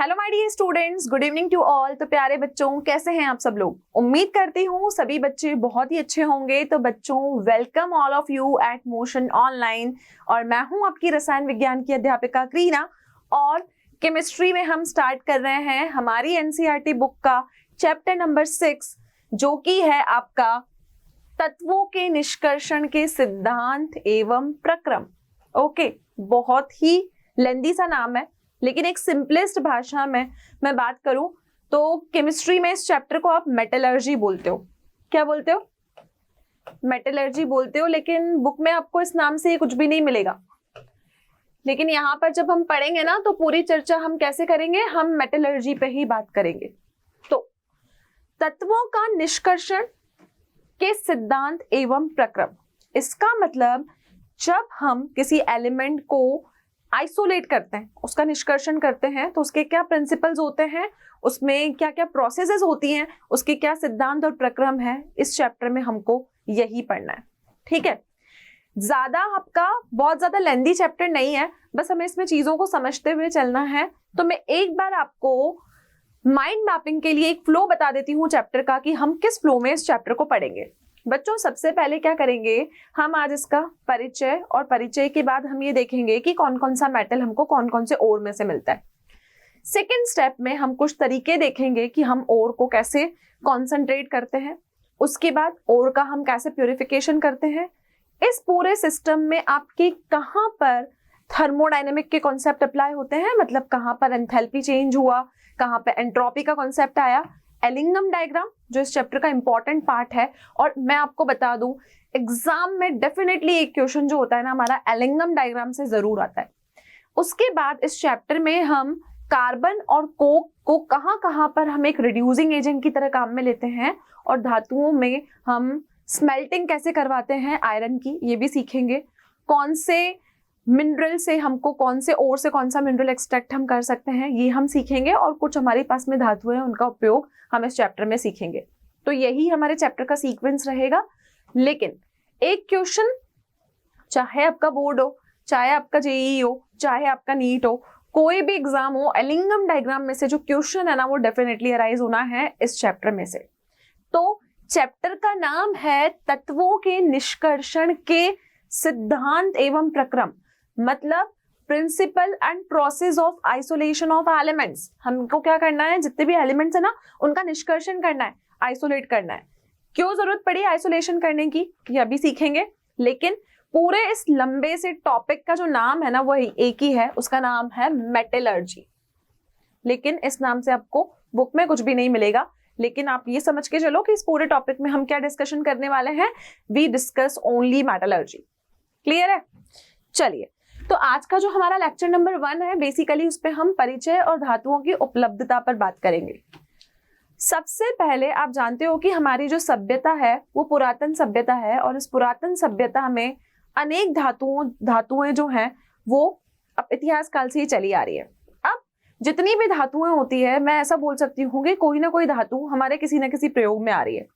Hello my dear students, good evening to all. तो प्यारे बच्चों, कैसे हैं आप सब लोग? उम्मीद करती हूँ सभी बच्चे बहुत ही अच्छे होंगे। तो बच्चों, welcome all of you at Motion online. और मैं हूँ आपकी रसायन विज्ञान की अध्यापिका करीना। और केमिस्ट्री में हम स्टार्ट कर रहे हैं हमारी एनसीईआरटी बुक का चैप्टर नंबर 6, जो कि है आपका तत्वों के निष्कर्षण के सिद्धांत एवं प्रक्रम। ओके, बहुत ही लेंदी सा नाम है, लेकिन एक सिंपलेस्ट भाषा में मैं बात करूं तो केमिस्ट्री में इस चैप्टर को आप मेटलर्जी बोलते हो। क्या बोलते हो? मेटलर्जी बोलते हो। लेकिन बुक में आपको इस नाम से कुछ भी नहीं मिलेगा। लेकिन यहाँ पर जब हम पढ़ेंगे ना, तो पूरी चर्चा हम कैसे करेंगे? हम मेटलर्जी पे ही बात करेंगे। तो तत्वों का निष्कर्षण के सिद्धांत एवं प्रक्रम, इसका मतलब जब हम किसी एलिमेंट को आइसोलेट करते हैं, उसका निष्कर्षण करते हैं, तो उसके क्या प्रिंसिपल्स होते हैं, उसमें क्या क्या प्रोसेसेस होती हैं, उसके क्या सिद्धांत और प्रक्रम है, इस चैप्टर में हमको यही पढ़ना है। ठीक है, आपका बहुत ज्यादा लेंदी चैप्टर नहीं है, बस हमें इसमें चीजों को समझते हुए चलना है। तो मैं एक बार आपको माइंड मैपिंग के लिए एक फ्लो बता देती हूँ चैप्टर का, कि हम किस फ्लो में इस चैप्टर को पढ़ेंगे। बच्चों, सबसे पहले क्या करेंगे, हम आज इसका परिचय, और परिचय के बाद हम ये देखेंगे कि कौन कौन सा मेटल हमको कौन कौन से ओर में से मिलता है। सेकेंड स्टेप में हम कुछ तरीके देखेंगे कि हम ओर को कैसे कॉन्सेंट्रेट करते हैं। उसके बाद ओर का हम कैसे प्यूरिफिकेशन करते हैं। इस पूरे सिस्टम में आपके कहाँ पर थर्मोडायनेमिक के कॉन्सेप्ट अप्लाई होते हैं, मतलब कहाँ पर एंथैल्पी चेंज हुआ, कहाँ पे एंट्रोपी का कॉन्सेप्ट आया। एलिंगम डायग्राम जो इस चैप्टर का इंपॉर्टेंट पार्ट है, और मैं आपको बता दूं एग्जाम में डेफिनेटली एक क्वेश्चन जो होता है ना हमारा, एलिंगम डायग्राम से जरूर आता है। उसके बाद इस चैप्टर में हम कार्बन और कोक को कहाँ कहाँ पर हम एक रिड्यूसिंग एजेंट की तरह काम में लेते हैं, और धातुओं में हम स्मेल्टिंग कैसे करवाते हैं आयरन की, ये भी सीखेंगे। कौन से मिनरल से हमको, कौन से ओर से कौन सा मिनरल एक्सट्रैक्ट हम कर सकते हैं, ये हम सीखेंगे। और कुछ हमारे पास में धातुएं हैं, उनका उपयोग हम इस चैप्टर में सीखेंगे। तो यही हमारे चैप्टर का सीक्वेंस रहेगा। लेकिन एक क्वेश्चन, चाहे आपका बोर्ड हो, चाहे आपका जेईई हो, चाहे आपका नीट हो, कोई भी एग्जाम हो, एलिंगम डायग्राम में से जो क्वेश्चन है ना, वो डेफिनेटली अराइज होना है इस चैप्टर में से। तो चैप्टर का नाम है तत्वों के निष्कर्षण के सिद्धांत एवं प्रक्रम, मतलब principle and process of isolation of elements. हमको क्या करना है, जितने भी एलिमेंट्स है ना, उनका निष्कर्षण करना है, आइसोलेट करना है। क्यों जरूरत पड़ी आइसोलेशन करने की, ये अभी सीखेंगे। लेकिन पूरे इस लंबे से टॉपिक का जो नाम है ना, वो एक ही है, उसका नाम है मेटलर्जी। लेकिन इस नाम से आपको बुक में कुछ भी नहीं मिलेगा। लेकिन आप ये समझ के चलो कि इस पूरे टॉपिक में हम क्या डिस्कशन करने वाले हैं, we discuss only metallurgy. Clear है? चलिए, तो आज का जो हमारा लेक्चर नंबर 1 है, बेसिकली उस पे हम परिचय और धातुओं की उपलब्धता पर बात करेंगे। सबसे पहले आप जानते हो कि हमारी जो सभ्यता है वो पुरातन सभ्यता है, और इस पुरातन सभ्यता में अनेक धातुएं जो हैं वो अब इतिहास काल से ही चली आ रही है। अब जितनी भी धातुएं होती है, मैं ऐसा बोल सकती हूँ कि कोई ना कोई धातु हमारे किसी ना किसी प्रयोग में आ रही है।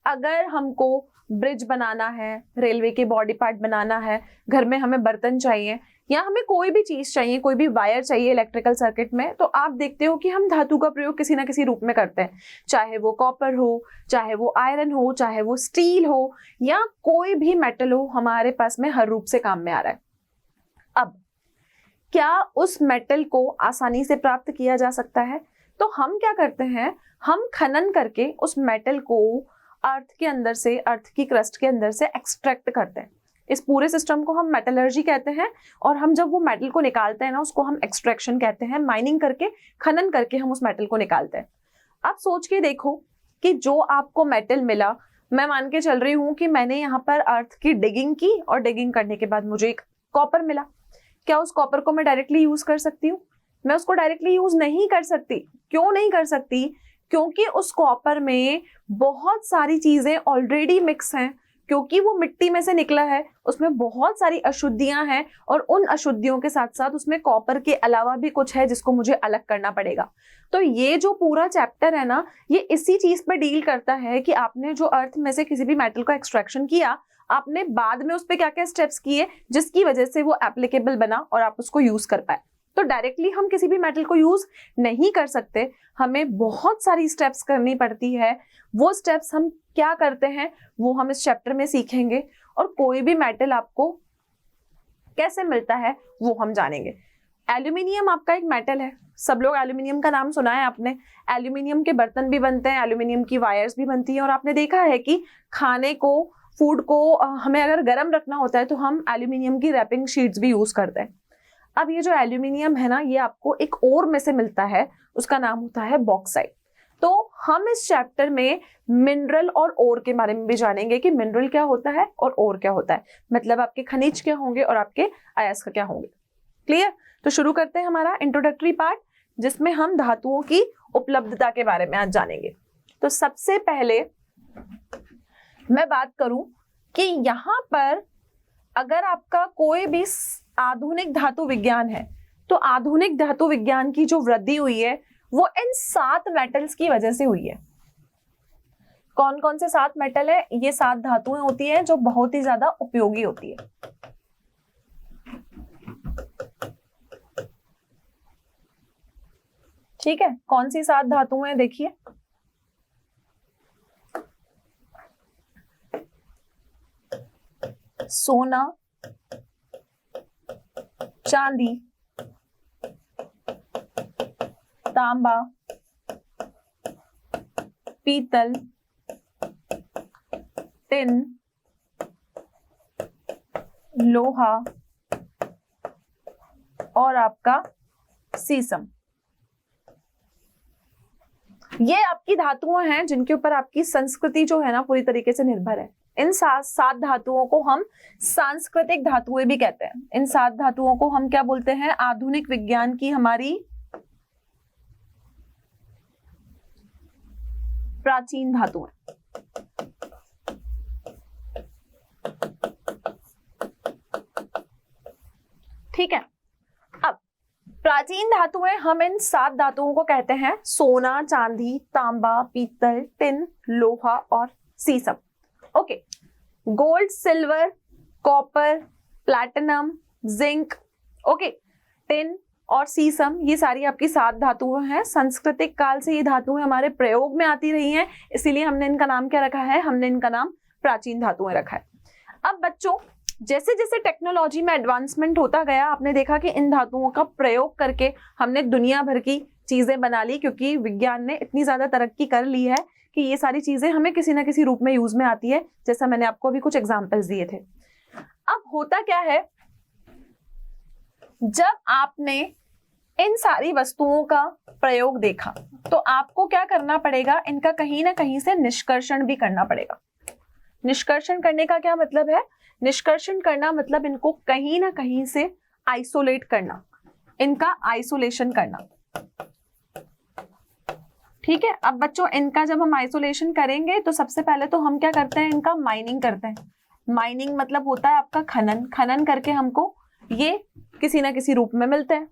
अगर हमको ब्रिज बनाना है, रेलवे के बॉडी पार्ट बनाना है, घर में हमें बर्तन चाहिए, या हमें कोई भी चीज चाहिए, कोई भी वायर चाहिए इलेक्ट्रिकल सर्किट में, तो आप देखते हो कि हम धातु का प्रयोग किसी ना किसी रूप में करते हैं। चाहे वो कॉपर हो, चाहे वो आयरन हो, चाहे वो स्टील हो, या कोई भी मेटल हो, हमारे पास में हर रूप से काम में आ रहा है। अब क्या उस मेटल को आसानी से प्राप्त किया जा सकता है? तो हम क्या करते हैं, हम खनन करके उस मेटल को अर्थ के अंदर से, अर्थ की क्रस्ट के अंदर से एक्सट्रैक्ट करते हैं। इस पूरे सिस्टम को हम मेटलर्जी कहते हैं। और हम जब वो मेटल को निकालते हैं ना, उसको हम एक्सट्रैक्शन कहते हैं। माइनिंग करके, खनन करके हम उस मेटल को निकालते हैं। अब सोच के देखो कि जो आपको मेटल मिला, मैं मान के चल रही हूँ कि मैंने यहाँ पर अर्थ की डिगिंग की, और डिगिंग करने के बाद मुझे एक कॉपर मिला। क्या उस कॉपर को मैं डायरेक्टली यूज कर सकती हूँ? मैं उसको डायरेक्टली यूज नहीं कर सकती। क्यों नहीं कर सकती? क्योंकि उस कॉपर में बहुत सारी चीजें ऑलरेडी मिक्स हैं, क्योंकि वो मिट्टी में से निकला है, उसमें बहुत सारी अशुद्धियां हैं, और उन अशुद्धियों के साथ साथ उसमें कॉपर के अलावा भी कुछ है जिसको मुझे अलग करना पड़ेगा। तो ये जो पूरा चैप्टर है ना, ये इसी चीज पे डील करता है कि आपने जो अर्थ में से किसी भी मेटल का एक्सट्रैक्शन किया, आपने बाद में उस पर क्या क्या स्टेप्स किए जिसकी वजह से वो एप्लीकेबल बना और आप उसको यूज कर पाए। तो डायरेक्टली हम किसी भी मेटल को यूज नहीं कर सकते, हमें बहुत सारी स्टेप्स करनी पड़ती है। वो स्टेप्स हम क्या करते हैं वो हम इस चैप्टर में सीखेंगे, और कोई भी मेटल आपको कैसे मिलता है वो हम जानेंगे। एल्यूमिनियम आपका एक मेटल है, सब लोग एल्यूमिनियम का नाम सुना है आपने। एल्यूमिनियम के बर्तन भी बनते हैं, एल्यूमिनियम की वायर्स भी बनती हैं, और आपने देखा है कि खाने को, फूड को हमें अगर गर्म रखना होता है तो हम एल्यूमिनियम की रैपिंग शीट्स भी यूज करते हैं। अब ये जो एल्यूमिनियम है ना, ये आपको एक ओर में से मिलता है, उसका नाम होता है बॉक्साइट। तो हम इस चैप्टर में मिनरल और ओर के बारे में भी जानेंगे कि मिनरल क्या होता है और ओर क्या होता है, मतलब आपके खनिज क्या होंगे और आपके अयस्क क्या होंगे। क्लियर? तो शुरू करते हैं हमारा इंट्रोडक्टरी पार्ट, जिसमें हम धातुओं की उपलब्धता के बारे में आज जानेंगे। तो सबसे पहले मैं बात करूं कि यहाँ पर अगर आपका कोई भी आधुनिक धातु विज्ञान है, तो आधुनिक धातु विज्ञान की जो वृद्धि हुई है वो इन 7 मेटल्स की वजह से हुई है। कौन कौन से 7 मेटल है? ये 7 धातुएं होती है जो बहुत ही ज्यादा उपयोगी होती है। ठीक है, कौन सी 7 धातुएं हैं देखिए। सोना, चांदी, तांबा, पीतल, टिन, लोहा और आपका सीसम। ये आपकी धातुएं हैं जिनके ऊपर आपकी संस्कृति जो है ना पूरी तरीके से निर्भर है। इन 7 धातुओं को हम सांस्कृतिक धातुएं भी कहते हैं। इन 7 धातुओं को हम क्या बोलते हैं? आधुनिक विज्ञान की हमारी प्राचीन धातुएं। ठीक है, अब प्राचीन धातुएं हम इन 7 धातुओं को कहते हैं सोना, चांदी, तांबा, पीतल, टिन, लोहा और सीसम। Okay, gold, silver, copper, platinum, zinc, okay, tin और सीसम, ये सारी आपकी 7 धातुएं हैं। सांस्कृतिक काल से ये धातुएं हमारे प्रयोग में आती रही हैं, इसीलिए हमने इनका नाम क्या रखा है? हमने इनका नाम प्राचीन धातुएं रखा है। अब बच्चों, जैसे जैसे टेक्नोलॉजी में एडवांसमेंट होता गया, आपने देखा कि इन धातुओं का प्रयोग करके हमने दुनिया भर की चीजें बना ली, क्योंकि विज्ञान ने इतनी ज्यादा तरक्की कर ली है कि ये सारी चीजें हमें किसी ना किसी रूप में यूज में आती है, जैसा मैंने आपको अभी कुछ एग्जांपल्स दिए थे। अब होता क्या है, जब आपने इन सारी वस्तुओं का प्रयोग देखा तो आपको क्या करना पड़ेगा? इनका कहीं ना कहीं से निष्कर्षण भी करना पड़ेगा। निष्कर्षण करने का क्या मतलब है? निष्कर्षण करना मतलब इनको कहीं ना कहीं से आइसोलेट करना, इनका आइसोलेशन करना। ठीक है, अब बच्चों इनका जब हम आइसोलेशन करेंगे तो सबसे पहले तो हम क्या करते हैं? इनका माइनिंग करते हैं। माइनिंग मतलब होता है आपका खनन। खनन करके हमको ये किसी ना किसी रूप में मिलते हैं।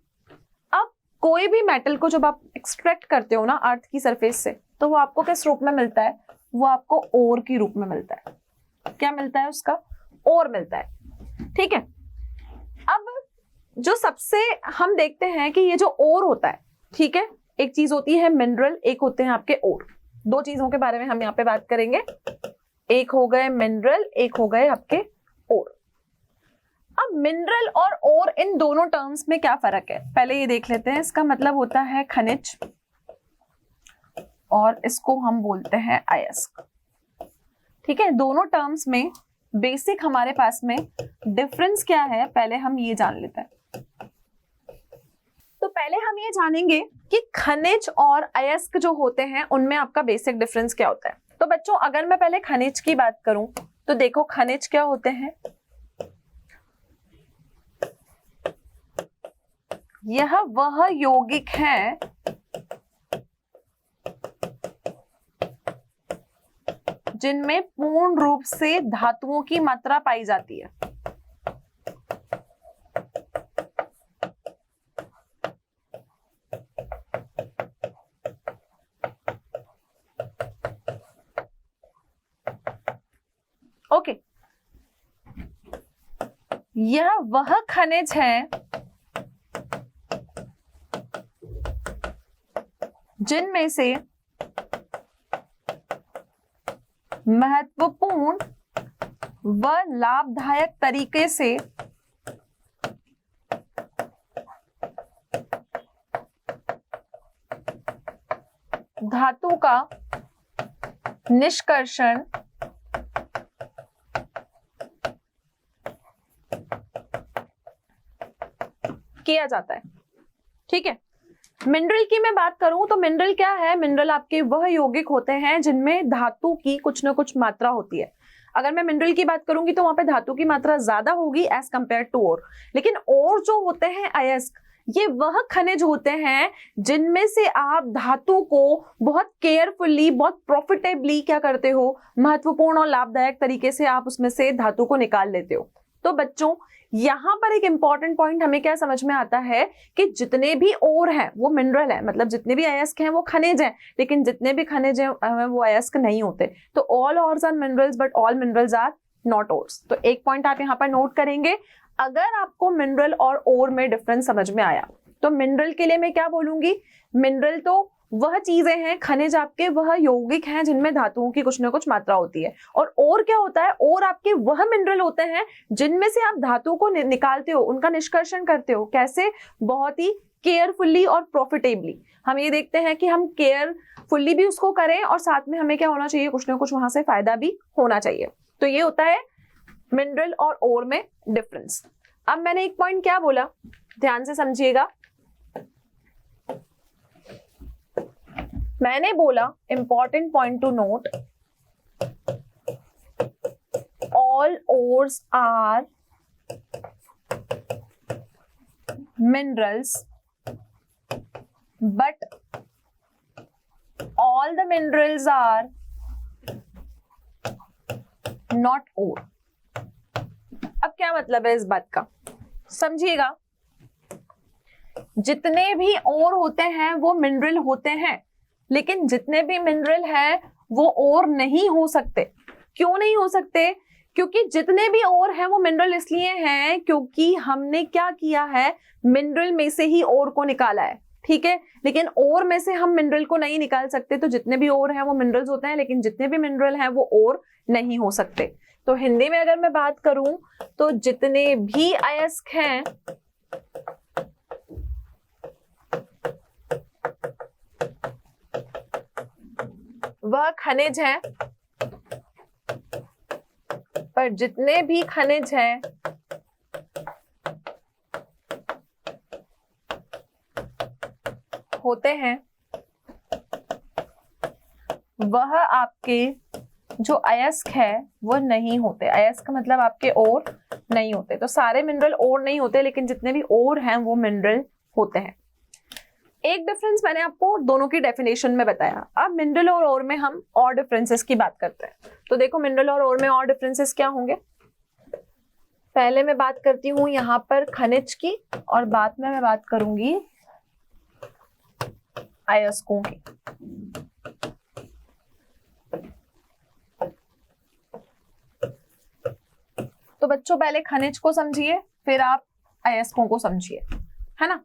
अब कोई भी मेटल को जब आप एक्सट्रैक्ट करते हो ना अर्थ की सरफेस से, तो वो आपको किस रूप में मिलता है? वो आपको ओर की रूप में मिलता है। क्या मिलता है? उसका ओर मिलता है। ठीक है, अब जो सबसे हम देखते हैं कि ये जो ओर होता है, ठीक है, एक चीज होती है मिनरल, एक होते हैं आपके ओर। 2 चीजों के बारे में हम यहाँ पे बात करेंगे, एक हो गए मिनरल, एक हो गए आपके ओर। अब मिनरल और ओर, इन दोनों टर्म्स में क्या फर्क है पहले ये देख लेते हैं। इसका मतलब होता है खनिज और इसको हम बोलते हैं अयस्क। ठीक है, दोनों टर्म्स में बेसिक हमारे पास में डिफरेंस क्या है पहले हम ये जान लेते हैं। तो पहले हम ये जानेंगे कि खनिज और अयस्क जो होते हैं उनमें आपका बेसिक डिफरेंस क्या होता है। तो बच्चों अगर मैं पहले खनिज की बात करूं तो देखो खनिज क्या होते हैं? यह वह यौगिक है जिनमें पूर्ण रूप से धातुओं की मात्रा पाई जाती है। ओके, यह वह खनिज है जिनमें से महत्वपूर्ण व लाभदायक तरीके से धातु का निष्कर्षण किया जाता है। ठीक है, मिनरल की मैं बात करूं तो मिनरल क्या है? मिनरल आपके वह यौगिक होते हैं जिनमें धातु की कुछ ना कुछ मात्रा होती है। अगर मैं मिनरल की बात करूंगी तो वहां पे धातु की मात्रा ज्यादा होगी एज कंपेयर टू ओर। लेकिन और जो होते हैं अयस्क, ये वह खनिज होते हैं जिनमें से आप धातु को बहुत केयरफुली, बहुत प्रॉफिटेबली क्या करते हो, महत्वपूर्ण और लाभदायक तरीके से आप उसमें से धातु को निकाल लेते हो। तो बच्चों यहां पर एक इंपॉर्टेंट पॉइंट हमें क्या समझ में आता है कि जितने भी ओर हैं वो मिनरल है, मतलब जितने भी अयस्क हैं वो खनिज हैं, लेकिन जितने भी खनिज हैं वो अयस्क नहीं होते। तो all ores are minerals but all minerals are not ores. तो एक पॉइंट आप यहाँ पर नोट करेंगे। अगर आपको मिनरल और ओर में डिफरेंस समझ में आया तो मिनरल के लिए मैं क्या बोलूंगी? मिनरल तो वह चीजें हैं, खनिज आपके वह यौगिक हैं जिनमें धातुओं की कुछ ना कुछ मात्रा होती है। और ओर क्या होता है? ओर आपके वह मिनरल होते हैं जिनमें से आप धातु को निकालते हो, उनका निष्कर्षण करते हो। कैसे? बहुत ही केयरफुली और प्रॉफिटेबली। हम ये देखते हैं कि हम केयरफुली भी उसको करें और साथ में हमें क्या होना चाहिए, कुछ ना कुछ वहां से फायदा भी होना चाहिए। तो ये होता है मिनरल और ओर में डिफरेंस। अब मैंने एक पॉइंट क्या बोला, ध्यान से समझिएगा। मैंने बोला important point to note, all ores are minerals but all the minerals are not ore. अब क्या मतलब है इस बात का, समझिएगा। जितने भी ओर होते हैं वो मिनरल होते हैं, लेकिन जितने भी मिनरल हैं वो ओर नहीं हो सकते। क्यों नहीं हो सकते? क्योंकि जितने भी ओर हैं वो मिनरल इसलिए हैं क्योंकि हमने क्या किया है, मिनरल में से ही ओर को निकाला है। ठीक है, लेकिन ओर में से हम मिनरल को नहीं निकाल सकते। तो जितने भी ओर हैं वो मिनरल्स होते हैं, लेकिन जितने भी मिनरल हैं वो ओर नहीं हो सकते। तो हिंदी में अगर मैं बात करूं तो जितने भी अयस्क हैं वह खनिज हैं, पर जितने भी खनिज हैं होते हैं वह आपके जो अयस्क है वो नहीं होते। अयस्क मतलब आपके ओर नहीं होते। तो सारे मिनरल ओर नहीं होते, लेकिन जितने भी ओर हैं वो मिनरल होते हैं। एक डिफरेंस मैंने आपको दोनों की डेफिनेशन में बताया। अब मिनरल और ओर में हम और डिफरेंसेस की बात करते हैं। तो देखो मिनरल और ओर में और डिफरेंसेस क्या होंगे। पहले मैं बात करती हूं यहां पर खनिज की और बाद में मैं बात करूंगी अयस्कों की। तो बच्चों पहले खनिज को समझिए, फिर आप अयस्कों को समझिए, है ना।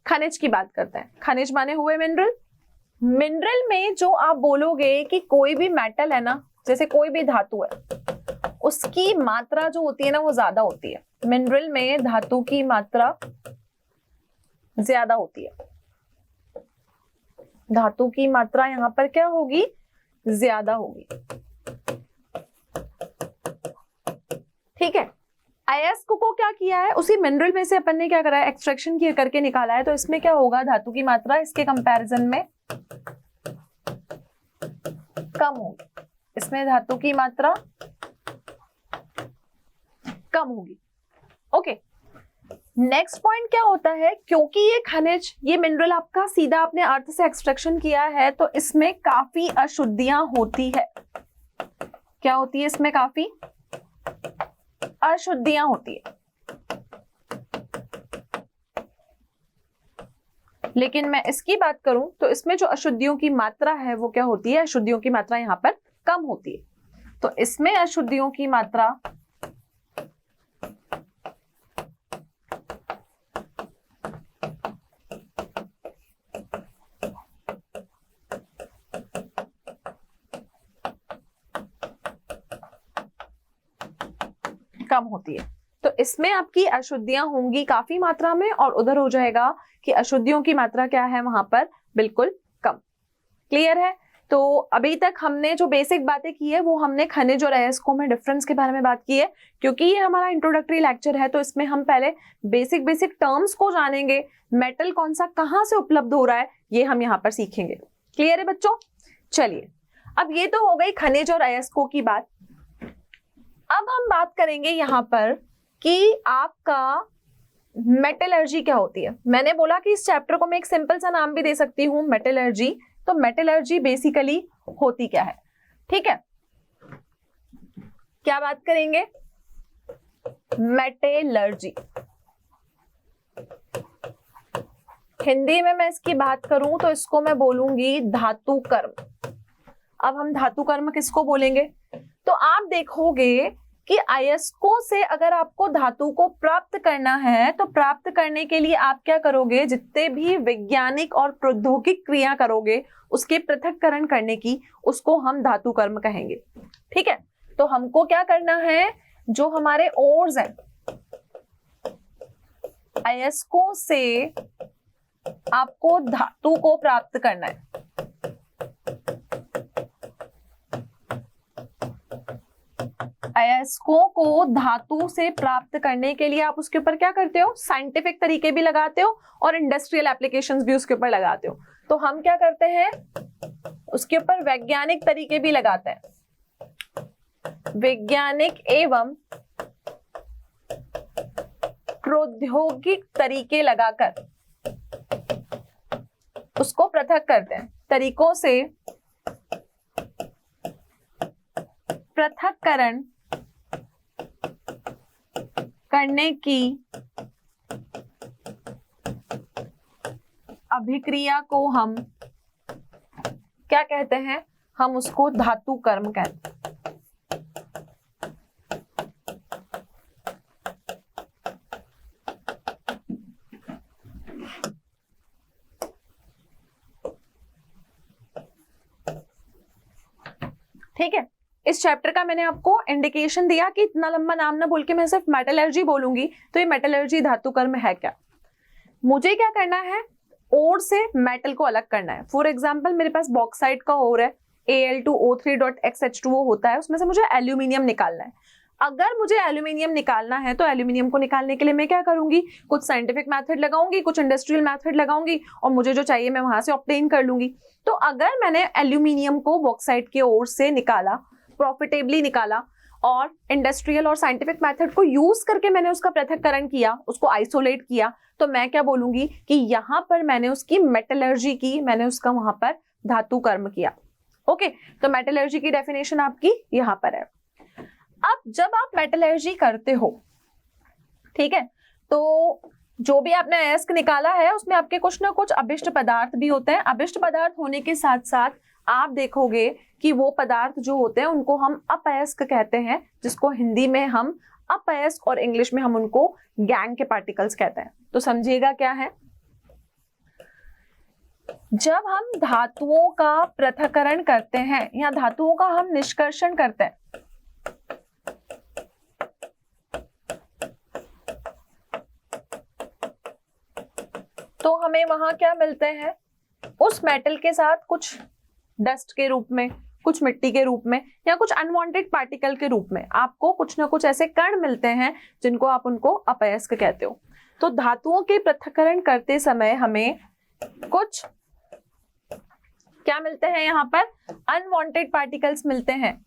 खनिज की बात करते हैं। खनिज माने हुए मिनरल। मिनरल में जो आप बोलोगे कि कोई भी मेटल है ना, जैसे कोई भी धातु है, उसकी मात्रा जो होती है ना वो ज्यादा होती है। मिनरल में धातु की मात्रा ज्यादा होती है। धातु की मात्रा यहां पर क्या होगी, ज्यादा होगी। ठीक है, अयस्क को क्या किया है, उसी मिनरल में से अपन ने क्या करा है, एक्सट्रैक्शन करके निकाला है। तो इसमें क्या होगा, धातु की मात्रा इसके कंपैरिजन में कम होगी। इसमें धातु की मात्रा कम होगी। ओके, नेक्स्ट पॉइंट क्या होता है, क्योंकि ये खनिज, ये मिनरल आपका सीधा अपने अर्थ से एक्सट्रैक्शन किया है, तो इसमें काफी अशुद्धियां होती है। क्या होती है इसमें? काफी अशुद्धियां होती है। लेकिन मैं इसकी बात करूं तो इसमें जो अशुद्धियों की मात्रा है वो क्या होती है, अशुद्धियों की मात्रा यहां पर कम होती है। तो इसमें अशुद्धियों की मात्रा कम होती है। तो इसमें आपकी अशुद्धियां होंगी काफी मात्रा में और उधर हो जाएगा कि अशुद्धियों की मात्रा क्या है वहां पर बिल्कुल कम। क्लियर है? तो अभी तक हमने जो बेसिक बातें की है वो हमने खनिज और अयस्कों में डिफरेंस के बारे में बात की है। क्योंकि ये हमारा इंट्रोडक्टरी लेक्चर है तो इसमें हम पहले बेसिक टर्म्स को जानेंगे, मेटल कौन सा कहाँ से उपलब्ध हो रहा है ये हम यहाँ पर सीखेंगे। क्लियर है बच्चों? चलिए, अब ये तो हो गई खनिज और अयस्कों की बात। अब हम बात करेंगे यहाँ पर कि आपका मेटलर्जी क्या होती है। मैंने बोला कि इस चैप्टर को मैं एक सिंपल सा नाम भी दे सकती हूँ, मेटलर्जी। तो मेटलर्जी बेसिकली होती क्या है? ठीक है, क्या बात करेंगे? मेटलर्जी। हिंदी में मैं इसकी बात करूं तो इसको मैं बोलूंगी धातु कर्म। अब हम धातु कर्म किसको बोलेंगे? तो आप देखोगे कि अयस्कों से अगर आपको धातु को प्राप्त करना है तो प्राप्त करने के लिए आप क्या करोगे? जितने भी वैज्ञानिक और प्रौद्योगिक क्रिया करोगे उसके पृथक्करण करने की, उसको हम धातु कर्म कहेंगे। ठीक है, तो हमको क्या करना है? जो हमारे ओर्स हैं, अयस्कों से आपको धातु को प्राप्त करना है। अयस्कों को धातु से प्राप्त करने के लिए आप उसके ऊपर क्या करते हो? साइंटिफिक तरीके भी लगाते हो और इंडस्ट्रियल एप्लीकेशंस भी उसके ऊपर लगाते हो। तो हम क्या करते हैं? उसके ऊपर वैज्ञानिक तरीके भी लगाते हैं। वैज्ञानिक एवं प्रौद्योगिक तरीके लगाकर उसको पृथक करते हैं। तरीकों से पृथक्करण करने की अभिक्रिया को हम क्या कहते हैं? हम उसको धातु कर्म कहते हैं। ठीक है, इस चैप्टर का मैंने आपको इंडिकेशन दिया कि इतना लंबा नाम ना बोल के मैं सिर्फ मेटलर्जी बोलूंगी। तो ये मेटलर्जी धातु कर्म है क्या? मुझे क्या करना है? ओर से मेटल को अलग करना है। फॉर एग्जाम्पल मेरे पास बॉक्साइट का ओर है, Al2O3.XH2O होता है, उसमें से मुझे एल्यूमिनियम निकालना है। अगर मुझे एल्यूमिनियम निकालना है तो एल्यूमिनियम को निकालने के लिए मैं क्या करूंगी? कुछ साइंटिफिक मेथड लगाऊंगी, कुछ इंडस्ट्रियल मेथड लगाऊंगी और मुझे जो चाहिए मैं वहां से ऑब्टेन कर लूंगी। तो अगर मैंने एल्यूमिनियम को बॉक्साइट के ओर से निकाला, प्रॉफिटेबली निकाला और इंडस्ट्रियल और साइंटिफिक मेथड को यूज करके मैंने उसका पृथक्करण किया, उसको आइसोलेट किया, तो मैं क्या बोलूंगी कि यहां पर मैंने उसकी मेटलर्जी की, मैंने उसका वहां पर धातु कर्म किया। ओके, तो मेटलर्जी की डेफिनेशन आपकी यहां पर है। अब जब आप मेटलर्जी करते हो, ठीक है, तो जो भी आपने अयस्क निकाला है उसमें आपके कुछ ना कुछ अभिष्ट पदार्थ भी होते हैं। अभिष्ट पदार्थ होने के साथ साथ आप देखोगे कि वो पदार्थ जो होते हैं उनको हम अपअयस्क कहते हैं, जिसको हिंदी में हम अपअयस्क और इंग्लिश में हम उनको गैंग के पार्टिकल्स कहते हैं। तो समझिएगा क्या है? जब हम धातुओं का पृथक्करण करते हैं या धातुओं का हम निष्कर्षण करते हैं, तो हमें वहां क्या मिलते हैं? उस मेटल के साथ कुछ डस्ट के रूप में, कुछ मिट्टी के रूप में या कुछ अनवांटेड पार्टिकल के रूप में आपको कुछ ना कुछ ऐसे कण मिलते हैं जिनको आप उनको अपअयस्क कहते हो। तो धातुओं के पृथक्करण करते समय हमें कुछ क्या मिलते हैं? यहाँ पर अनवांटेड पार्टिकल्स मिलते हैं,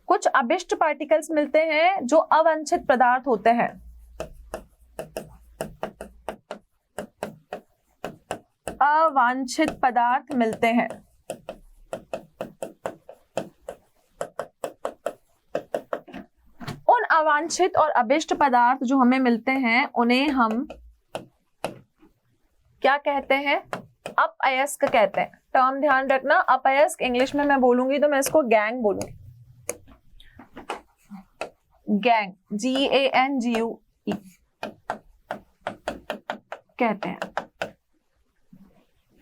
कुछ अभिष्ट पार्टिकल्स मिलते हैं जो अवांछित पदार्थ होते हैं। अवांछित पदार्थ मिलते हैं। उन अवांछित और अभिष्ट पदार्थ जो हमें मिलते हैं उन्हें हम क्या कहते हैं? अपअयस्क कहते हैं। टर्म ध्यान रखना, अपअयस्क इंग्लिश में मैं बोलूंगी तो मैं इसको गैंग बोलूंगी। गैंग, GANGUE कहते हैं।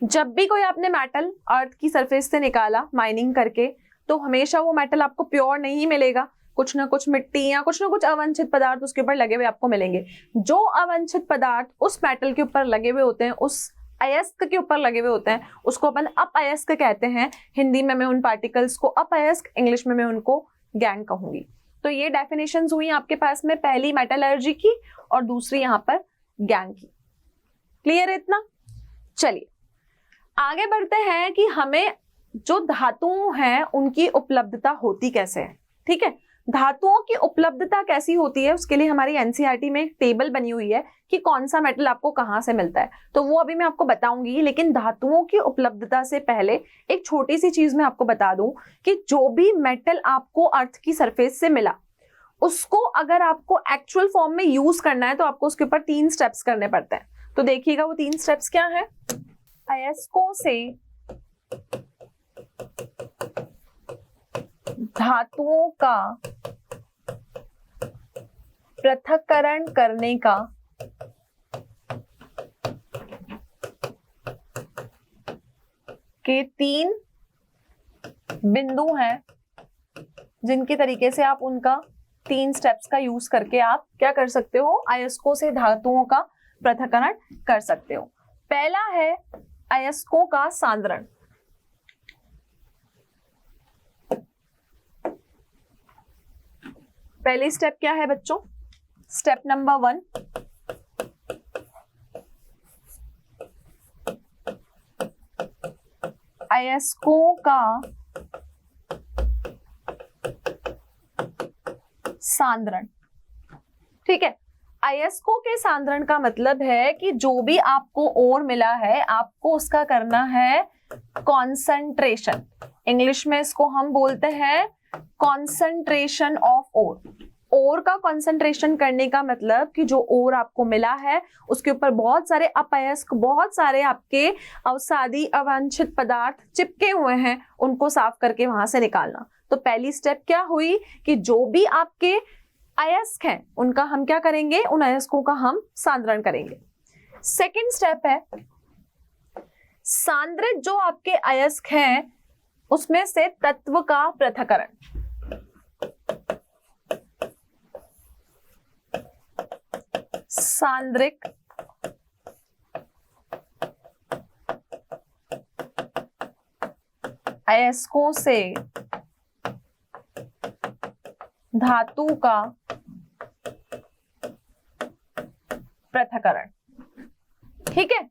जब भी कोई आपने मेटल अर्थ की सरफेस से निकाला माइनिंग करके, तो हमेशा वो मेटल आपको प्योर नहीं मिलेगा। कुछ ना कुछ मिट्टी या कुछ ना कुछ अवांछित पदार्थ उसके ऊपर लगे हुए आपको मिलेंगे। जो अवांछित पदार्थ उस मेटल के ऊपर लगे हुए होते हैं, उस अयस्क के ऊपर लगे हुए होते हैं, उसको अपन अपअयस्क कहते हैं। हिंदी में मैं उन पार्टिकल्स को अपअयस्क, इंग्लिश में मैं उनको गैंग कहूंगी। तो ये डेफिनेशंस हुई आपके पास में, पहली मेटलर्जी की और दूसरी यहाँ पर गैंग की। क्लियर है इतना? चलिए आगे बढ़ते हैं कि हमें जो धातुओं हैं उनकी उपलब्धता होती कैसे है। ठीक है, धातुओं की उपलब्धता कैसी होती है उसके लिए हमारी एनसीईआरटी में एक टेबल बनी हुई है कि कौन सा मेटल आपको कहाँ से मिलता है, तो वो अभी मैं आपको बताऊंगी। लेकिन धातुओं की उपलब्धता से पहले एक छोटी सी चीज मैं आपको बता दूं कि जो भी मेटल आपको अर्थ की सरफेस से मिला, उसको अगर आपको एक्चुअल फॉर्म में यूज करना है तो आपको उसके ऊपर 3 स्टेप्स करने पड़ते हैं। तो देखिएगा वो 3 स्टेप्स क्या है। अयस्कों से धातुओं का पृथक्करण करने का के 3 बिंदु हैं जिनके तरीके से आप उनका 3 स्टेप्स का यूज करके आप क्या कर सकते हो, अयस्कों से धातुओं का पृथक्करण कर सकते हो। पहला है अयस्कों का सांद्रण। पहली स्टेप क्या है बच्चों? स्टेप नंबर 1, अयस्कों का सांद्रण। ठीक है, अयस्कों के सांद्रण का मतलब है कि जो भी आपको ओर मिला है आपको उसका करना है कॉन्सेंट्रेशन। इंग्लिश में इसको हम बोलते हैं कॉन्सेंट्रेशन ऑफ ओर। ओर का कॉन्सेंट्रेशन करने का मतलब कि जो ओर आपको मिला है उसके ऊपर बहुत सारे अपअयस्क, बहुत सारे आपके अवसादी अवांछित पदार्थ चिपके हुए हैं, उनको साफ करके वहां से निकालना। तो पहली स्टेप क्या हुई कि जो भी आपके अयस्क हैं उनका हम क्या करेंगे, उन अयस्कों का हम सांद्रण करेंगे। सेकंड स्टेप है सांद्रित जो आपके अयस्क हैं उसमें से तत्व का पृथक्करण। सांद्रिक अयस्कों से धातु का पृथक्करण। ठीक है,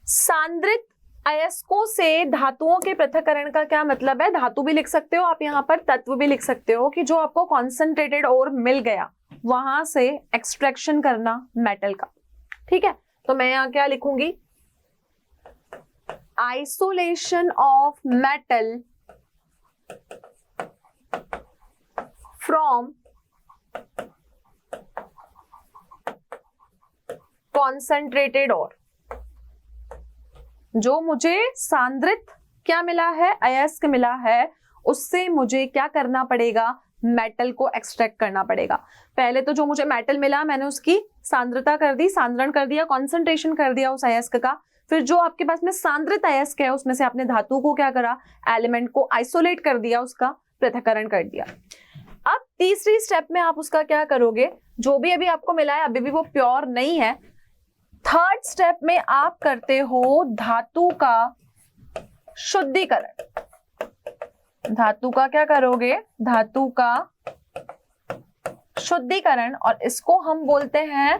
सांद्रित अयस्कों से धातुओं के पृथक्करण का क्या मतलब है? धातु भी लिख सकते हो आप, यहाँ पर तत्व भी लिख सकते हो कि जो आपको कॉन्सेंट्रेटेड और मिल गया वहां से एक्सट्रैक्शन करना मेटल का। ठीक है, तो मैं यहाँ क्या लिखूंगी, isolation of metal from concentrated और। जो मुझे सांद्रित क्या मिला है, अयस्क मिला है, उससे मुझे क्या करना पड़ेगा, मेटल को एक्सट्रैक्ट करना पड़ेगा। पहले तो जो मुझे मेटल मिला मैंने उसकी सांद्रता कर दी, सांद्रण कर दिया, कॉन्सेंट्रेशन कर दिया उस अयस्क का। फिर जो आपके पास में सांद्रित अयस्क है उसमें से आपने धातु को क्या करा, एलिमेंट को आइसोलेट कर दिया, उसका पृथक्करण कर दिया। अब तीसरी स्टेप में आप उसका क्या करोगे, जो भी अभी आपको मिला है अभी भी वो प्योर नहीं है। थर्ड स्टेप में आप करते हो धातु का शुद्धिकरण। धातु का क्या करोगे, धातु का शुद्धिकरण, और इसको हम बोलते हैं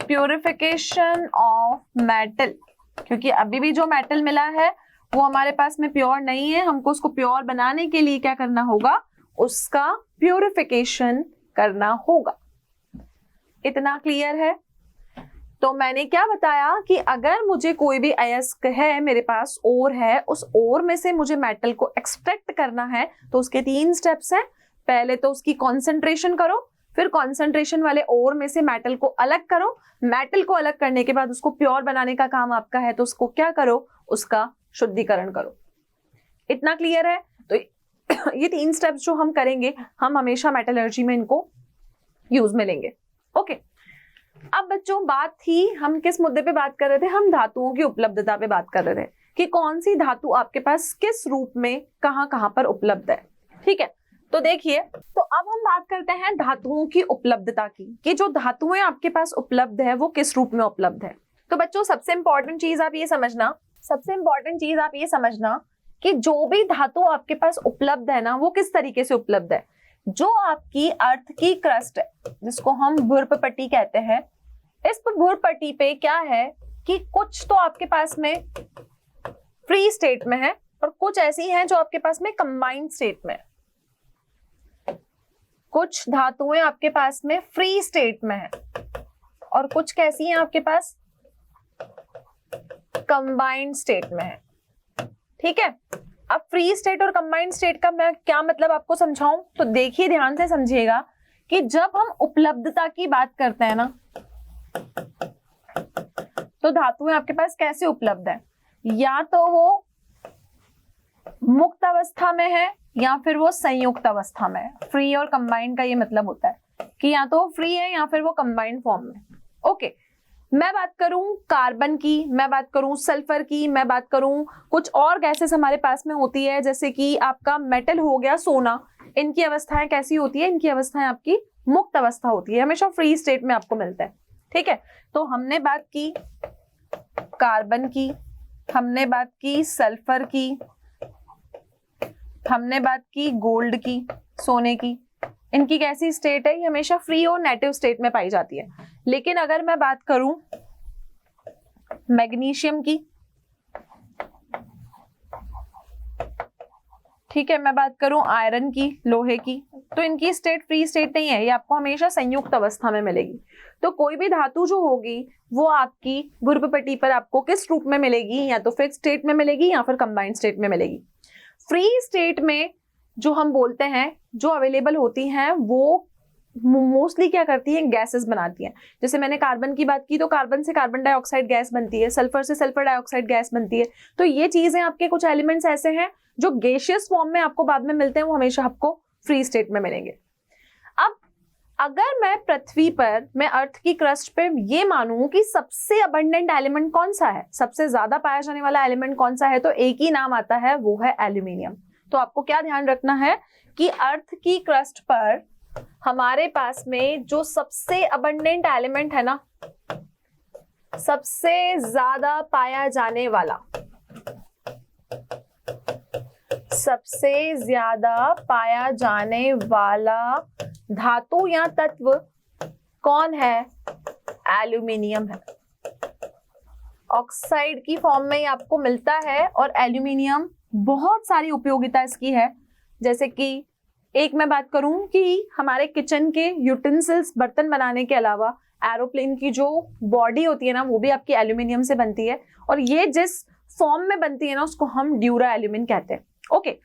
प्यूरिफिकेशन ऑफ मेटल। क्योंकि अभी भी जो मेटल मिला है वो हमारे पास में प्योर नहीं है, हमको उसको प्योर बनाने के लिए क्या करना होगा, उसका प्यूरिफिकेशन करना होगा। इतना क्लियर है? तो मैंने क्या बताया कि अगर मुझे कोई भी अयस्क है, मेरे पास ओर है, उस ओर में से मुझे मेटल को एक्सट्रैक्ट करना है तो उसके 3 स्टेप्स हैं। पहले तो उसकी कॉन्सेंट्रेशन करो, फिर कॉन्सेंट्रेशन वाले ओर में से मेटल को अलग करो, मेटल को अलग करने के बाद उसको प्योर बनाने का काम आपका है, तो उसको क्या करो, उसका शुद्धिकरण करो। इतना क्लियर है? तो ये 3 स्टेप्स जो हम करेंगे, हम हमेशा मेटलर्जी में इनको यूज में लेंगे। ओके, अब बच्चों बात थी, हम किस मुद्दे पे बात कर रहे थे, हम धातुओं की उपलब्धता पे बात कर रहे थे कि कौन सी धातु आपके पास किस रूप में कहां कहां पर उपलब्ध है। ठीक है, तो देखिए, तो अब हम बात करते हैं धातुओं की उपलब्धता की, कि जो धातुएं आपके पास उपलब्ध है वो किस रूप में उपलब्ध है। तो बच्चों सबसे इंपॉर्टेंट चीज आप ये समझना कि जो भी धातु आपके पास उपलब्ध है ना, वो किस तरीके से उपलब्ध है। जो आपकी अर्थ की क्रस्ट है, जिसको हम भूर्पपट्टी कहते हैं, इस भूर्पट्टी पे क्या है कि कुछ तो आपके पास में फ्री स्टेट में है और कुछ ऐसी हैं जो आपके पास में कंबाइंड स्टेट में है। कुछ धातुएं आपके पास में फ्री स्टेट में है और कुछ कैसी हैं आपके पास, कंबाइंड स्टेट में है। ठीक है, अब फ्री स्टेट और कंबाइंड स्टेट का मैं क्या मतलब आपको समझाऊं, तो देखिए ध्यान से समझिएगा कि जब हम उपलब्धता की बात करते हैं ना, तो धातुएं आपके पास कैसे उपलब्ध है, या तो वो मुक्त अवस्था में है या फिर वो संयुक्त अवस्था में है। फ्री और कंबाइंड का ये मतलब होता है कि या तो फ्री है या फिर वो कंबाइंड फॉर्म में। ओके, मैं बात करूं कार्बन की, मैं बात करूं सल्फर की, मैं बात करूं कुछ और गैसेस हमारे पास में होती है, जैसे कि आपका मेटल हो गया सोना, इनकी अवस्थाएं कैसी होती है, इनकी अवस्थाएं आपकी मुक्त अवस्था होती है, हमेशा फ्री स्टेट में आपको मिलता है। ठीक है, तो हमने बात की कार्बन की, हमने बात की सल्फर की, हमने बात की गोल्ड की, सोने की, इनकी कैसी स्टेट है, ये हमेशा फ्री और नेटिव स्टेट में पाई जाती है। लेकिन अगर मैं बात करूं मैग्नीशियम की, ठीक है, मैं बात करूं आयरन की, लोहे की, तो इनकी स्टेट फ्री स्टेट नहीं है, ये आपको हमेशा संयुक्त अवस्था में मिलेगी। तो कोई भी धातु जो होगी वो आपकी भूर्पपट्टी पर आपको किस रूप में मिलेगी, या तो फिक्स्ड स्टेट में मिलेगी या फिर कंबाइंड स्टेट में मिलेगी। फ्री स्टेट में जो हम बोलते हैं, जो अवेलेबल होती हैं, वो मोस्टली क्या करती हैं, गैसेस बनाती हैं। जैसे मैंने कार्बन की बात की, तो कार्बन से कार्बन डाइऑक्साइड गैस बनती है, सल्फर से सल्फर डाइऑक्साइड गैस बनती है। तो ये चीजें आपके कुछ एलिमेंट्स ऐसे हैं जो गैसियस फॉर्म में आपको बाद में मिलते हैं, वो हमेशा आपको फ्री स्टेट में मिलेंगे। अब अगर मैं पृथ्वी पर, मैं अर्थ की क्रस्ट पे ये मानूं कि सबसे अबंडेंट एलिमेंट कौन सा है, सबसे ज्यादा पाया जाने वाला एलिमेंट कौन सा है, तो एक ही नाम आता है, वो है एल्यूमिनियम। तो आपको क्या ध्यान रखना है कि अर्थ की क्रस्ट पर हमारे पास में जो सबसे अबंडेंट एलिमेंट है ना, सबसे ज्यादा पाया जाने वाला, सबसे ज्यादा पाया जाने वाला धातु या तत्व कौन है, एल्यूमिनियम है। ऑक्साइड की फॉर्म में आपको मिलता है और एल्यूमिनियम बहुत सारी उपयोगिता इसकी है। जैसे कि एक मैं बात करूं कि हमारे किचन के यूटेंसिल्स, बर्तन बनाने के अलावा एरोप्लेन की जो बॉडी होती है ना, वो भी आपकी एल्यूमिनियम से बनती है, और ये जिस फॉर्म में बनती है ना, उसको हम ड्यूरा एल्यूमिन कहते हैं। ओके,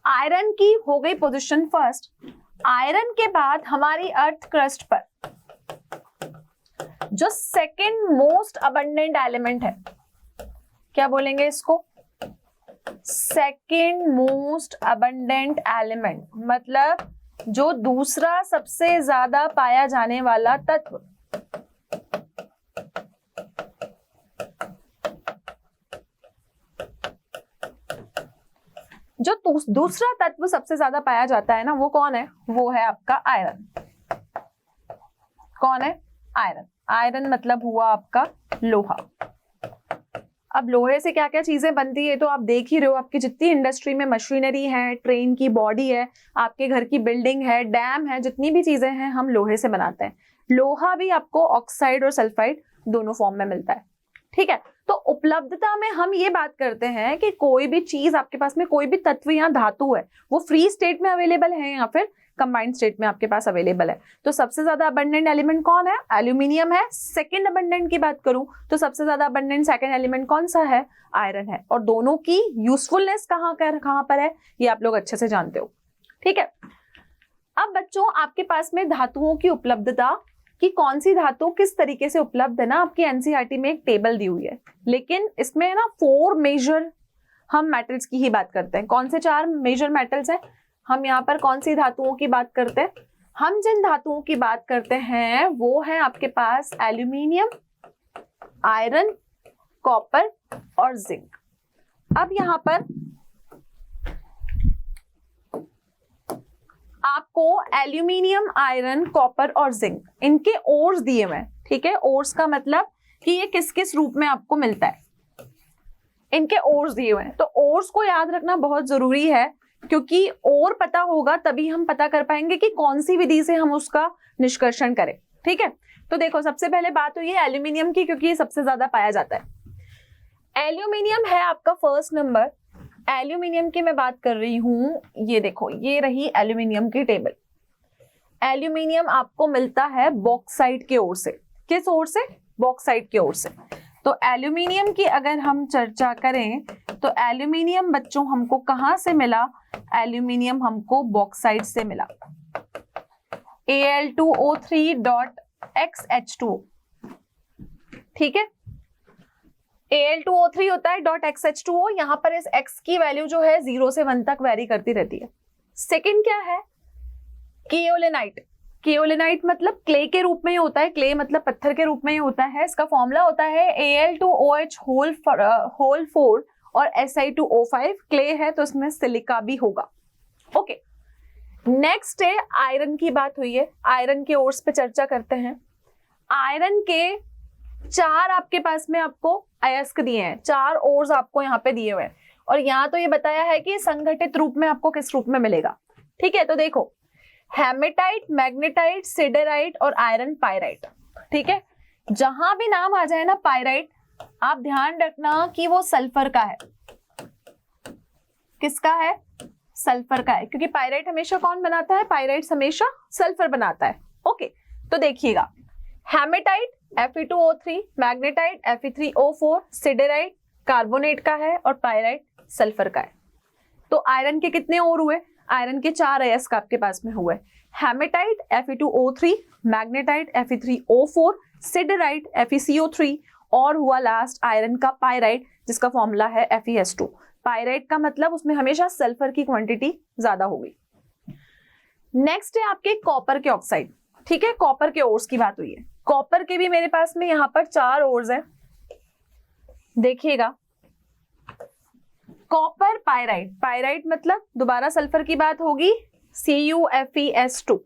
आयरन की हो गई पोजीशन फर्स्ट। आयरन के बाद हमारी अर्थ क्रस्ट पर जो सेकंड मोस्ट अबंडेंट एलिमेंट है, क्या बोलेंगे इसको, सेकंड मोस्ट अबंडेंट एलिमेंट, मतलब जो दूसरा सबसे ज्यादा पाया जाने वाला तत्व। जो दूसरा तत्व सबसे ज्यादा पाया जाता है ना, वो कौन है, वो है आपका आयरन। कौन है, आयरन। आयरन मतलब हुआ आपका लोहा। अब लोहे से क्या क्या चीजें बनती है तो आप देख ही रहे हो, आपकी जितनी इंडस्ट्री में मशीनरी है, ट्रेन की बॉडी है, आपके घर की बिल्डिंग है, डैम है, जितनी भी चीजें हैं हम लोहे से बनाते हैं। लोहा भी आपको ऑक्साइड और सल्फाइड दोनों फॉर्म में मिलता है। ठीक है, तो उपलब्धता में हम ये बात करते हैं कि कोई भी चीज आपके पास में, कोई भी तत्व या धातु है, वो फ्री स्टेट में अवेलेबल है या फिर कंबाइंड स्टेट में आपके पास अवेलेबल है। तो सबसे ज्यादा अबंडेंट एलिमेंट कौन है, एल्यूमिनियम है। सेकंड अबंडेंट की बात करूं तो सबसे ज्यादा अबंडेंट सेकंड एलिमेंट कौन सा है, आयरन है। और दोनों की यूजफुलनेस कहां पर है, ये आप लोग अच्छे से जानते हो। ठीक है, अब बच्चों आपके पास में धातुओं की उपलब्धता कि कौन सी धातु किस तरीके से उपलब्ध है ना, आपकी एनसीईआरटी में एक टेबल दी हुई है, लेकिन इसमें है ना 4 मेजर हम मेटल्स की ही बात करते हैं। कौन से 4 मेजर मेटल्स हैं, हम यहाँ पर कौन सी धातुओं की बात करते हैं, हम जिन धातुओं की बात करते हैं वो है आपके पास एल्यूमिनियम, आयरन, कॉपर और जिंक। अब यहाँ पर आपको एल्यूमिनियम, आयरन, कॉपर और जिंक, इनके ओर्स दिए हुए हैं, ठीक है। ओर्स का मतलब कि ये किस किस रूप में आपको मिलता है, इनके ओर्स दिए हुए हैं। तो ओर्स को याद रखना बहुत जरूरी है, क्योंकि और पता होगा तभी हम पता कर पाएंगे कि कौन सी विधि से हम उसका निष्कर्षण करें, ठीक है। तो देखो, सबसे पहले बात हुई है एल्यूमिनियम की, क्योंकि ये सबसे ज्यादा पाया जाता है। एल्यूमिनियम है आपका फर्स्ट नंबर। एल्यूमिनियम की मैं बात कर रही हूं, ये देखो, ये रही एल्यूमिनियम की टेबल। एल्यूमिनियम आपको मिलता है बॉक्साइट के ओर से। किस ओर से? बॉक्साइट की ओर से। तो एल्यूमिनियम की अगर हम चर्चा करें तो एल्यूमिनियम बच्चों हमको कहां से मिला? एल्यूमिनियम हमको बॉक्साइट से मिला। Al2O3.XH2, ठीक है। Al2O3 होता है .XH2O। यहां पर इस X की वैल्यू जो है 0 से 1 तक वेरी करती रहती है। सेकंड क्या है? केओलिनाइट। केओलिनाइट मतलब क्ले के रूप में ही होता है, क्ले मतलब पत्थर के रूप में ही होता है। इसका फॉर्मूला होता है Al2OH होल 4 और Si2O5। क्ले है तो इसमें सिलिका भी होगा, ओके। नेक्स्ट है आयरन की बात हुई है, आयरन के ओर्स पे चर्चा करते हैं। आयरन के 4 आपके पास में आपको अयस्क दिए हैं, 4 ओर्स आपको यहाँ पे दिए हुए हैं, और यहाँ तो ये बताया है कि संगठित रूप में आपको किस रूप में मिलेगा, ठीक है। तो देखो, हेमेटाइट, मैग्नेटाइट, सिडेराइट और आयरन पायराइट, ठीक है। जहां भी नाम आ जाए ना पायराइट, आप ध्यान रखना कि वो सल्फर का है। किसका है? सल्फर का है, क्योंकि पायराइट हमेशा कौन बनाता है? पायराइट हमेशा सल्फर बनाता है, ओके। तो देखिएगा, haematite Fe2O3, magnetite Fe3O4, siderite carbonate का है और पायराइट सल्फर का है। तो आयरन के कितने और हुए? आयरन के 4 अयस्क आपके पास में हुए। Haematite Fe2O3, magnetite Fe3O4, siderite FeCO3 और हुआ लास्ट आयरन का पायराइट, जिसका फॉर्मूला है FeS2। पायराइट का मतलब उसमें हमेशा सल्फर की क्वांटिटी ज्यादा होगी। नेक्स्ट है आपके कॉपर के ऑक्साइड, ठीक है। कॉपर के ओर्स की बात हुई है। कॉपर के भी मेरे पास में यहाँ पर 4 ओर्स हैं, देखिएगा। कॉपर पायराइट, पायराइट मतलब दोबारा सल्फर की बात होगी, CuFeS2।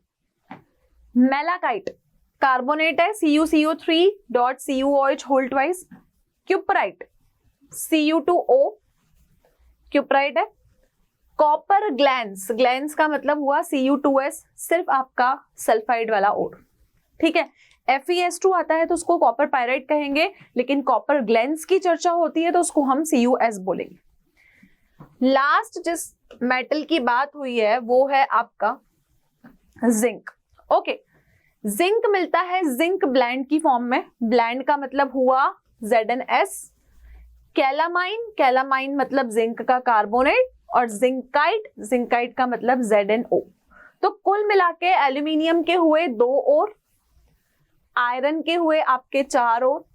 मेलाकाइट कार्बोनेट है, CuCO3.CuOH whole twice. Cuprite Cu2O, cuprite है। कॉपर ग्लैंस, ग्लैंस का मतलब हुआ Cu2S, सिर्फ आपका सल्फाइड वाला ओर, ठीक है। FeS2 आता है तो उसको कॉपर पायराइट कहेंगे, लेकिन कॉपर ग्लैंस की चर्चा होती है तो उसको हम CuS बोलेंगे। लास्ट जिस मेटल की बात हुई है वो है आपका जिंक, ओके। जिंक मिलता है जिंक ब्लेंड की फॉर्म में। ब्लेंड का मतलब हुआ ZnS। कैलामाइन, कैलामाइन मतलब जिंक का कार्बोनेट, और जिंकाइट, जिंकाइट का मतलब ZnO। तो कुल मिला के एल्यूमिनियम के हुए 2 और, आयरन के हुए आपके 4 और,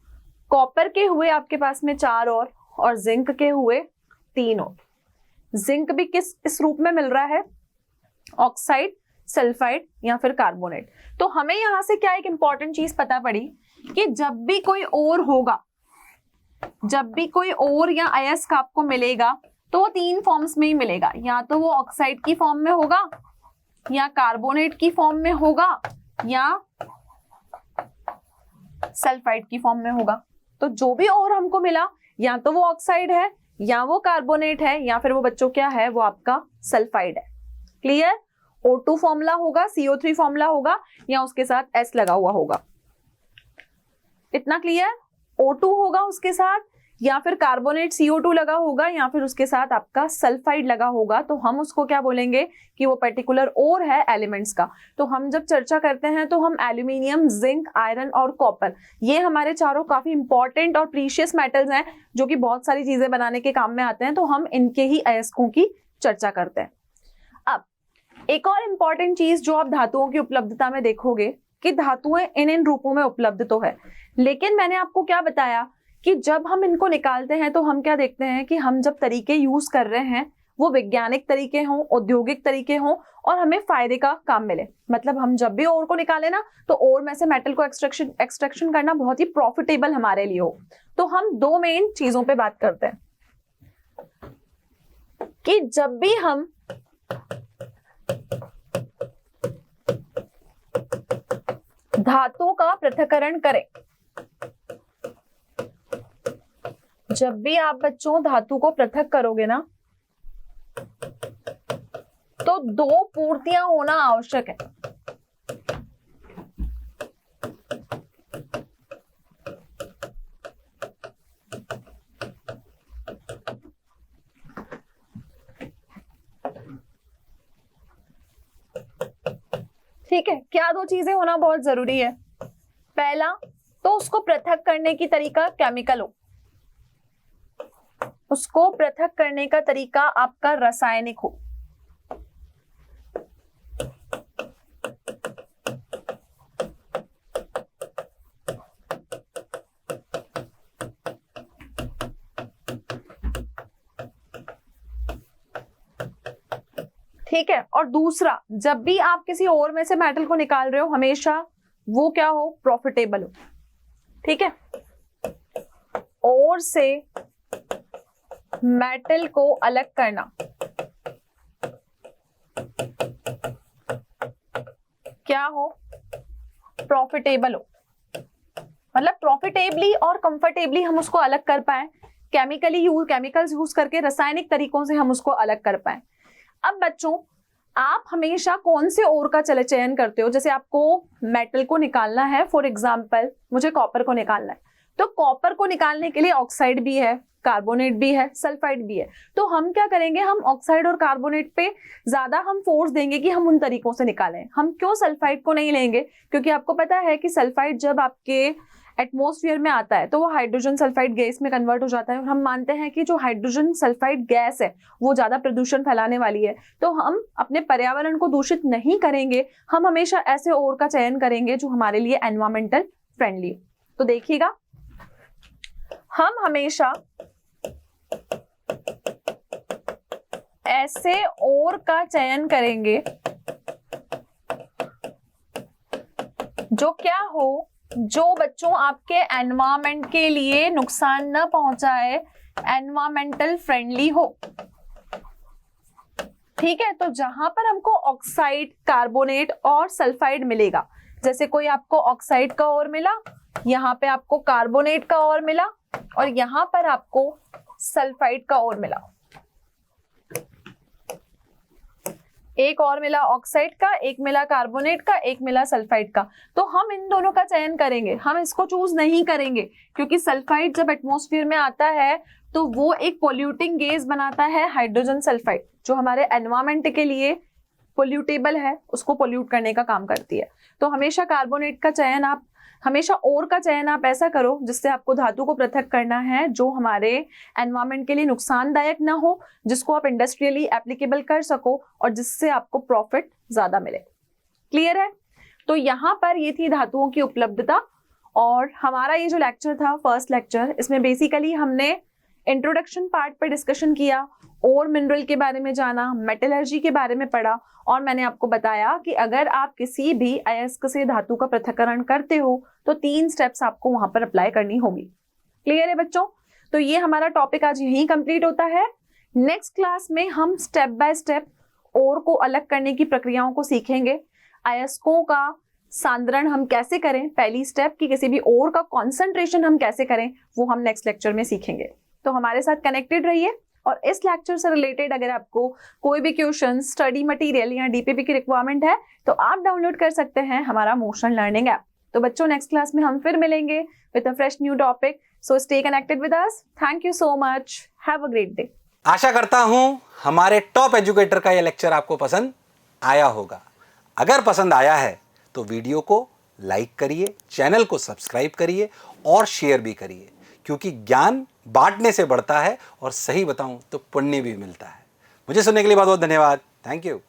कॉपर के हुए आपके पास में 4 और जिंक के हुए 3 और। जिंक भी किस रूप में मिल रहा है? ऑक्साइड, सल्फाइड या फिर कार्बोनेट। तो हमें यहां से क्या एक इंपॉर्टेंट चीज पता पड़ी कि जब भी कोई और होगा, जब भी कोई और या अयस्क आपको मिलेगा तो वो 3 फॉर्म्स में ही मिलेगा, या तो वो ऑक्साइड की फॉर्म में होगा, या कार्बोनेट की फॉर्म में होगा, या सल्फाइड की फॉर्म में होगा। तो जो भी और हमको मिला, या तो वो ऑक्साइड है, या वो कार्बोनेट है, या फिर वो बच्चों क्या है? वो आपका सल्फाइड है। क्लियर? O2 फॉर्मूला होगा, CO3 फॉर्मूला होगा, या उसके साथ S लगा हुआ होगा। इतना क्लियर? O2 होगा उसके साथ, या फिर कार्बोनेट CO2 लगा होगा, या फिर उसके साथ आपका सल्फाइड लगा होगा। तो हम उसको क्या बोलेंगे कि वो पर्टिकुलर और है एलिमेंट्स का। तो हम जब चर्चा करते हैं तो हम एल्यूमिनियम, जिंक, आयरन और कॉपर, ये हमारे चारों काफी इंपॉर्टेंट और प्रीशियस मेटल्स हैं जो कि बहुत सारी चीजें बनाने के काम में आते हैं। तो हम इनके ही अयस्कों की चर्चा करते हैं। अब एक और इंपॉर्टेंट चीज जो आप धातुओं की उपलब्धता में देखोगे कि धातुएं इन रूपों में उपलब्ध तो है, लेकिन मैंने आपको क्या बताया कि जब हम इनको निकालते हैं तो हम क्या देखते हैं कि हम जब तरीके यूज कर रहे हैं वो वैज्ञानिक तरीके हों, औद्योगिक तरीके हों, और हमें फायदे का काम मिले। मतलब हम जब भी ओर को निकाले ना, तो ओर में से मेटल को एक्सट्रैक्शन करना बहुत ही प्रॉफिटेबल हमारे लिए हो। तो हम 2 मेन चीजों पे बात करते हैं कि जब भी हम धातु का पृथक्करण करें। जब भी आप बच्चों धातु को पृथक करोगे ना, तो दो पूर्तियां होना आवश्यक है। ठीक है, क्या दो चीजें होना बहुत जरूरी है? पहला तो उसको पृथक करने की तरीका केमिकल हो, उसको पृथक करने का तरीका आपका रासायनिक हो। ठीक है, और दूसरा, जब भी आप किसी और में से मेटल को निकाल रहे हो, हमेशा वो क्या हो? प्रॉफिटेबल हो। ठीक है, और से मेटल को अलग करना क्या हो? प्रॉफिटेबल हो। मतलब प्रॉफिटेबली और कंफर्टेबली हम उसको अलग कर पाए, केमिकल्स यूज करके, रासायनिक तरीकों से हम उसको अलग कर पाए। अब बच्चों, आप हमेशा कौन से ओर का चयन करते हो? जैसे आपको मेटल को निकालना है, फॉर एग्जांपल मुझे कॉपर को निकालना है, तो कॉपर को निकालने के लिए ऑक्साइड भी है, कार्बोनेट भी है, सल्फाइड भी है। तो हम क्या करेंगे? हम ऑक्साइड और कार्बोनेट पे ज्यादा हम फोर्स देंगे कि हम उन तरीकों से निकालें। हम क्यों सल्फाइड को नहीं लेंगे? क्योंकि आपको पता है कि सल्फाइड जब आपके एटमॉस्फेयर में आता है तो वो हाइड्रोजन सल्फाइड गैस में कन्वर्ट हो जाता है, और हम मानते हैं कि जो हाइड्रोजन सल्फाइड गैस है वो ज्यादा प्रदूषण फैलाने वाली है। तो हम अपने पर्यावरण को दूषित नहीं करेंगे, हम हमेशा ऐसे ओर का चयन करेंगे जो हमारे लिए एनवायरमेंटल फ्रेंडली। तो देखिएगा, हम हमेशा ऐसे ओर का चयन करेंगे जो क्या हो? जो बच्चों आपके एनवायरमेंट के लिए नुकसान न पहुंचाए, एनवायरमेंटल फ्रेंडली हो। ठीक है, तो जहां पर हमको ऑक्साइड, कार्बोनेट और सल्फाइड मिलेगा, जैसे कोई आपको ऑक्साइड का ओर मिला, यहाँ पे आपको कार्बोनेट का ओर मिला, और यहाँ पर आपको सल्फाइड का ओर मिला। एक और मिला ऑक्साइड का, एक मिला कार्बोनेट का, एक मिला सल्फाइड का। तो हम इन दोनों का चयन करेंगे, हम इसको चूज नहीं करेंगे, क्योंकि सल्फाइड जब एटमॉस्फेयर में आता है तो वो एक पोल्यूटिंग गैस बनाता है, हाइड्रोजन सल्फाइड, जो हमारे एनवायरमेंट के लिए पोल्यूटेबल है, उसको पोल्यूट करने का काम करती है। तो हमेशा कार्बोनेट का चयन आप, हमेशा ओर का चयन आप ऐसा करो जिससे आपको धातु को पृथक करना है, जो हमारे एनवायरमेंट के लिए नुकसानदायक ना हो, जिसको आप इंडस्ट्रियली एप्लीकेबल कर सको, और जिससे आपको प्रॉफिट ज्यादा मिले। क्लियर है? तो यहाँ पर ये थी धातुओं की उपलब्धता, और हमारा ये जो लेक्चर था, फर्स्ट लेक्चर, इसमें बेसिकली हमने इंट्रोडक्शन पार्ट पे डिस्कशन किया, और मिनरल के बारे में जाना, मेटलर्जी के बारे में पढ़ा, और मैंने आपको बताया कि अगर आप किसी भी अयस्क से धातु का पृथक्करण करते हो तो 3 स्टेप्स आपको वहां पर अप्लाई करनी होगी। क्लियर है बच्चों? तो ये हमारा टॉपिक आज यहीं कंप्लीट होता है। नेक्स्ट क्लास में हम स्टेप बाय स्टेप ओर को अलग करने की प्रक्रियाओं को सीखेंगे। अयस्कों का सांद्रण हम कैसे करें, पहली स्टेप की किसी भी ओर का कॉन्सेंट्रेशन हम कैसे करें, वो हम नेक्स्ट लेक्चर में सीखेंगे। तो हमारे साथ कनेक्टेड रहिए, और इस लेक्चर से रिलेटेड अगर आपको कोई भी क्वेश्चन, स्टडी मटेरियल या डीपीपी की रिक्वायरमेंट है तो आप डाउनलोड कर सकते हैं हमारा मोशन लर्निंग ऐप। तो बच्चों, नेक्स्ट क्लास में हम फिर मिलेंगे with a fresh new topic. So stay connected with us. Thank you so much, have a great day. आशा करता हूं हमारे टॉप एजुकेटर का यह लेक्चर आपको पसंद आया होगा। अगर पसंद आया है तो वीडियो को लाइक करिए, चैनल को सब्सक्राइब करिए और शेयर भी करिए, क्योंकि ज्ञान बांटने से बढ़ता है, और सही बताऊं तो पुण्य भी मिलता है। मुझे सुनने के लिए बहुत बहुत धन्यवाद। Thank you.